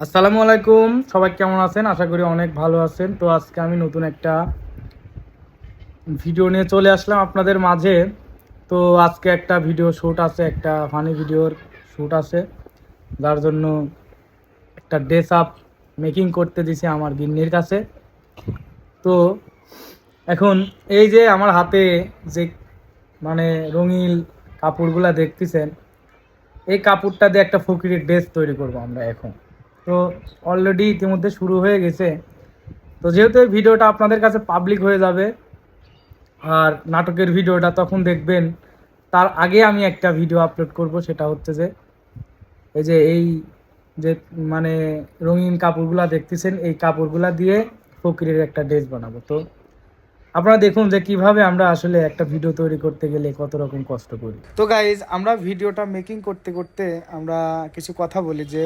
আসসালামু আলাইকুম, সবাই কেমন আছেন? আশা করি অনেক ভালো আছেন। তো আজকে আমি নতুন একটা ভিডিও নিয়ে চলে আসলাম আপনাদের মাঝে। তো আজকে একটা ভিডিও শ্যুট আছে, একটা ফানি ভিডিওর শ্যুট আছে, যার জন্য একটা ড্রেস আপ মেকিং করতে দিছি আমার গিন্নির কাছে। তো এখন এই যে আমার হাতে যে মানে রঙিন কাপড়গুলা দেখতেছেন, এই কাপড়টা দিয়ে একটা ফকিরের ড্রেস তৈরি করব আমরা এখন। তো অলরেডি ইতিমধ্যে শুরু হয়ে গেছে। তো যেহেতু এই ভিডিওটা আপনাদের কাছে পাবলিক হয়ে যাবে আর নাটকের ভিডিওটা তখন দেখবেন, তার আগে আমি একটা ভিডিও আপলোড করব। সেটা হচ্ছে যে এই যে মানে রঙিন কাপড়গুলা দেখতেছেন, এই কাপড়গুলা দিয়ে ফকিরের একটা ড্রেস বানাবো। তো আপনারা দেখুন যে কিভাবে আমরা আসলে একটা ভিডিও তৈরি করতে গেলে কত রকম কষ্ট করি। তো গাইজ, আমরা ভিডিওটা মেকিং করতে করতে আমরা কিছু কথা বলি যে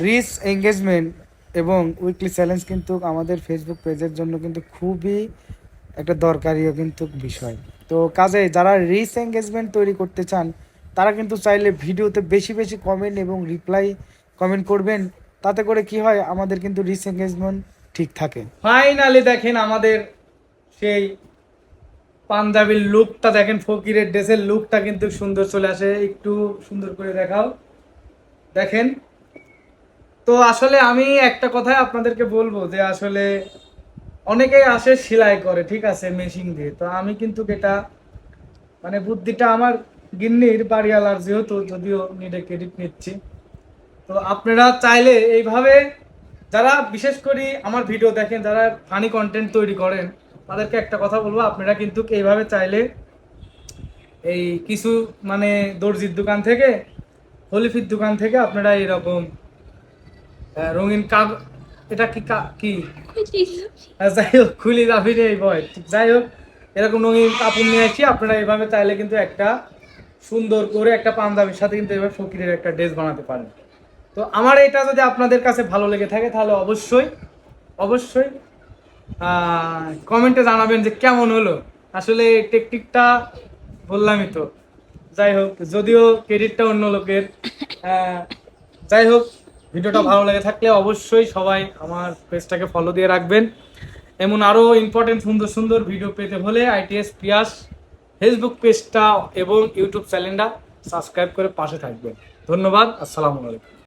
রিচ এঙ্গেজমেন্ট এবং উইকলি চ্যালেঞ্জ কিন্তু আমাদের ফেসবুক পেজের জন্য কিন্তু খুবই একটা দরকারিও কিন্তু বিষয়। তো কাজে যারা রিচ এঙ্গেজমেন্ট তৈরি করতে চান, তারা কিন্তু চাইলে ভিডিওতে বেশি বেশি কমেন্ট এবং রিপ্লাই কমেন্ট করবেন। তাতে করে কি হয়, আমাদের কিন্তু রিচ এঙ্গেজমেন্ট ঠিক থাকে। ফাইনালি দেখেন আমাদের সেই পাঞ্জাবির লুকটা দেখেন, ফকিরের ড্রেসের লুকটা কিন্তু সুন্দর চলে আসে। একটু সুন্দর করে দেখাও, দেখেন। তো আসলে আমি একটা কথাই আপনাদেরকে বলবো যে আসলে অনেকেই আসে সেলাই করে, ঠিক আছে, মেশিন দিয়ে। তো আমি কিন্তু এটা মানে বুদ্ধিটা আমার গিন্নির বাড়িওয়ালার, যেহেতু যদিও নিজে ক্রেডিট নিচ্ছি। তো আপনারা চাইলে এইভাবে, যারা বিশেষ করে আমার ভিডিও দেখেন, যারা ফানি কন্টেন্ট তৈরি করেন, তাদেরকে একটা কথা বলবো, আপনারা কিন্তু এইভাবে চাইলে এই কিছু মানে দর্জির দোকান থেকে, হলিফির দোকান থেকে আপনারা এরকম রঙিন কাগ, এটা কি কি যাই হোক, খুলি যাবি রে এই বয়, যাই হোক, এরকম রঙিন কাপড় নিয়ে আসি। আপনারা এইভাবে চাইলে কিন্তু একটা সুন্দর করে একটা পাঞ্জাবির সাথে কিন্তু এভাবে ফকিরের একটা ড্রেস বানাতে পারেন। তো আমার এটা যদি আপনাদের কাছে ভালো লেগে থাকে, তাহলে অবশ্যই অবশ্যই কমেন্টে জানাবেন যে কেমন হলো। আসলে টেকনিকটা বললামই তো, যাই হোক, যদিও ক্রেডিটটা অন্য লোকের। যাই হোক, ভিডিওটা ভালো লেগে থাকলে অবশ্যই সবাই আমার পেজটাকে ফলো দিয়ে রাখবেন। এমন আরও ইম্পর্টেন্ট সুন্দর সুন্দর ভিডিও পেতে হলে আইটিএস পিয়াস ফেসবুক পেজটা এবং ইউটিউব চ্যানেলটা সাবস্ক্রাইব করে পাশে থাকবেন। ধন্যবাদ। আসসালামু আলাইকুম।